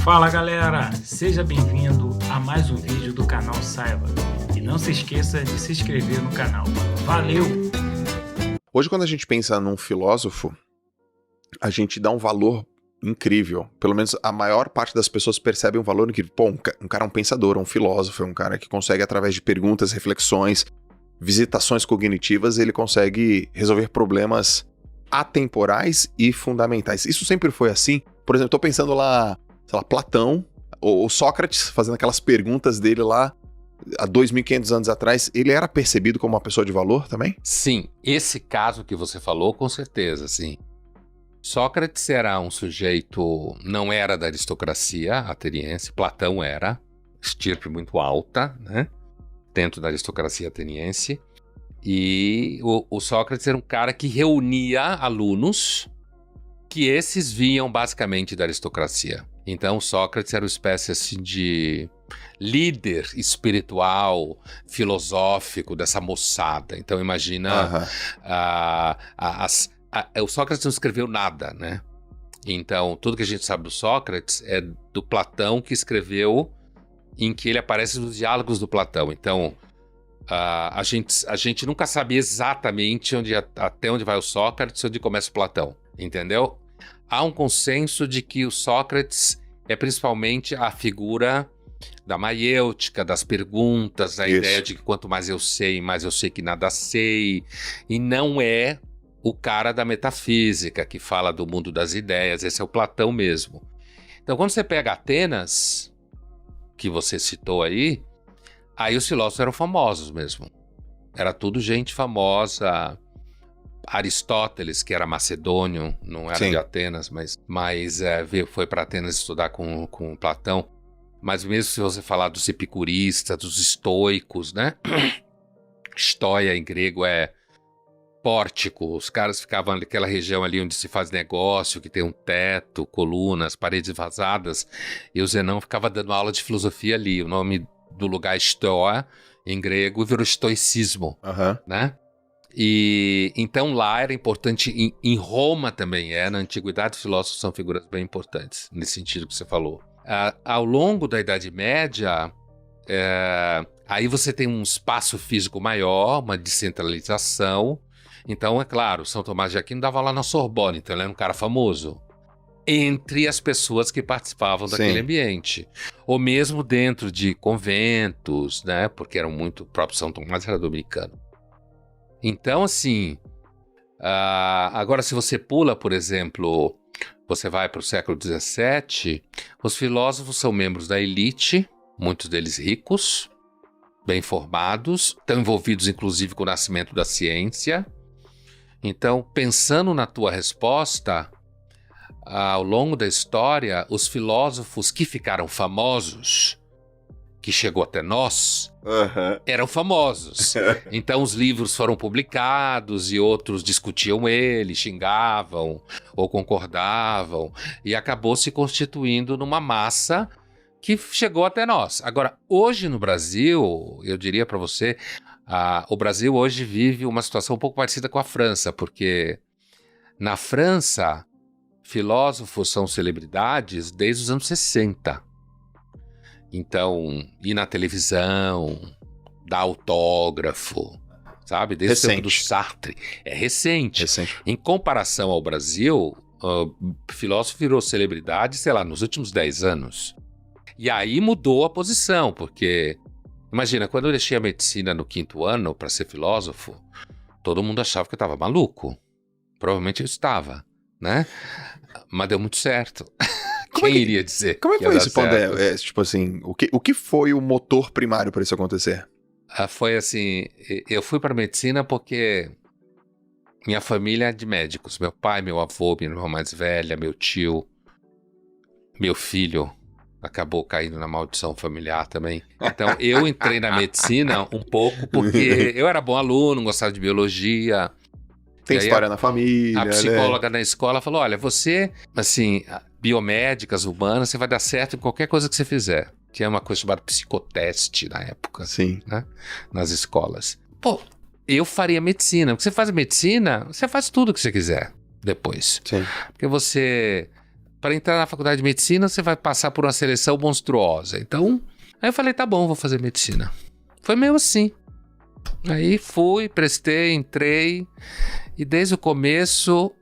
Fala galera, seja bem-vindo a mais um vídeo do canal Saiba e não se esqueça de se inscrever no canal. Valeu! Hoje, quando a gente pensa num filósofo, a gente dá um valor incrível. Pelo menos a maior parte das pessoas percebe um valor incrível. Pô, um cara é um pensador, um filósofo, é um cara que consegue, através de perguntas, reflexões, visitações cognitivas, ele consegue resolver problemas atemporais e fundamentais. Isso sempre foi assim. Por exemplo, tô pensando lá, sei lá, Platão, ou Sócrates, fazendo aquelas perguntas dele lá, há 2.500 anos atrás, ele era percebido como uma pessoa de valor também? Sim, esse caso que você falou, com certeza, sim. Sócrates era um sujeito, não era da aristocracia ateniense, Platão era, estirpe muito alta, né, dentro da aristocracia ateniense, e o Sócrates era um cara que reunia alunos que esses vinham basicamente da aristocracia. Então Sócrates era uma espécie assim de líder espiritual, filosófico dessa moçada. Então imagina, o Sócrates não escreveu nada, né? Então tudo que a gente sabe do Sócrates é do Platão, que escreveu, em que ele aparece nos diálogos do Platão. Então a gente nunca sabia exatamente até onde vai o Sócrates e onde começa o Platão, entendeu? Há um consenso de que o Sócrates é principalmente a figura da maiêutica, das perguntas, da ideia de que quanto mais eu sei que nada sei, e não é o cara da metafísica que fala do mundo das ideias. Esse é o Platão mesmo. Então, quando você pega Atenas, que você citou aí os filósofos eram famosos mesmo. Era tudo gente famosa. Aristóteles, que era macedônio, não era de Atenas, mas foi para Atenas estudar com Platão. Mas mesmo se você falar dos epicuristas, dos estoicos, né? Stoia em grego é pórtico. Os caras ficavam naquela região ali onde se faz negócio, que tem um teto, colunas, paredes vazadas, e o Zenão ficava dando aula de filosofia ali. O nome do lugar é Stoa, em grego, virou estoicismo, né? E então lá era importante, em Roma também na antiguidade, os filósofos são figuras bem importantes, nesse sentido que você falou. Ao longo da Idade Média, aí você tem um espaço físico maior, uma descentralização. Então, é claro, São Tomás de Aquino dava lá na Sorbonne, então ele era um cara famoso entre as pessoas que participavam daquele ambiente. Ou mesmo dentro de conventos, né? Porque eram muito... O próprio São Tomás era dominicano. Então, assim... agora, se você pula, por exemplo... Você vai para o século XVII... Os filósofos são membros da elite, muitos deles ricos, bem formados, estão envolvidos, inclusive, com o nascimento da ciência. Então, pensando na tua resposta... Ao longo da história, os filósofos que ficaram famosos, que chegou até nós, eram famosos. Então os livros foram publicados e outros discutiam ele, xingavam ou concordavam, e acabou se constituindo numa massa que chegou até nós. Agora, hoje no Brasil, eu diria para você, o Brasil hoje vive uma situação um pouco parecida com a França, porque na França... filósofos são celebridades desde os anos 60. Então, ir na televisão, dar autógrafo, sabe? Desde o tempo do Sartre. É recente. Em comparação ao Brasil, filósofo virou celebridade, sei lá, nos últimos 10 anos. E aí mudou a posição, porque... Imagina, quando eu deixei a medicina no 5º ano para ser filósofo, todo mundo achava que eu estava maluco. Provavelmente eu estava, né? Mas deu muito certo. Quem iria dizer? Como é que foi isso, Pondé? Tipo assim, o que foi o motor primário para isso acontecer? Foi assim, eu fui para medicina porque minha família é de médicos. Meu pai, meu avô, minha irmã mais velha, meu tio, meu filho acabou caindo na maldição familiar também. Então eu entrei na medicina um pouco porque eu era bom aluno, gostava de biologia. Tem história na família. A psicóloga na escola falou: olha, você, assim, biomédicas, humanas, você vai dar certo em qualquer coisa que você fizer. Tinha uma coisa chamada psicoteste na época. Né? Nas escolas. Pô, eu faria medicina. Porque você faz medicina, você faz tudo que você quiser depois. Porque você para entrar na faculdade de medicina, você vai passar por uma seleção monstruosa. Então, aí eu falei, tá bom, vou fazer medicina. Foi meio assim. Aí fui, prestei, entrei, e desde o começo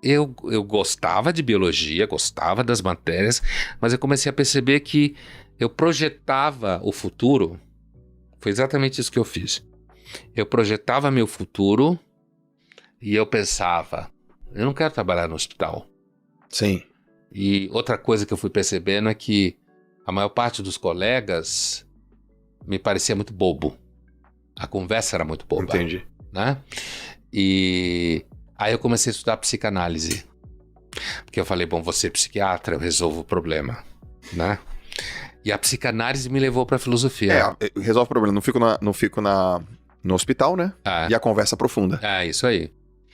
eu gostava de biologia, gostava das matérias, mas eu comecei a perceber que eu projetava o futuro. Foi exatamente isso que eu fiz. Eu projetava meu futuro e eu pensava, eu não quero trabalhar no hospital. Sim. E outra coisa que eu fui percebendo é que a maior parte dos colegas me parecia muito bobo. A conversa era muito boba. Entendi. Né? E aí eu comecei a estudar psicanálise. Porque eu falei, bom, vou ser psiquiatra, eu resolvo o problema. Né? E a psicanálise me levou pra filosofia. Resolve o problema. Não fico no hospital, né? E a conversa aprofunda. É, isso aí.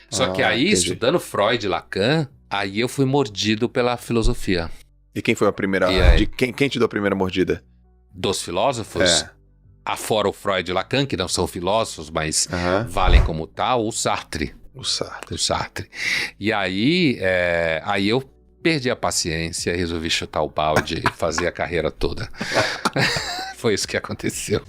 Só que aí, entendi. estudando Freud e Lacan, aí eu fui mordido pela filosofia. E quem foi a primeira... Quem te deu a primeira mordida? Dos filósofos? Afora o Freud e Lacan, que não são filósofos, mas valem como tal, o Sartre. O Sartre. O Sartre. E aí eu perdi a paciência, resolvi chutar o balde e fazer a carreira toda. Foi isso que aconteceu.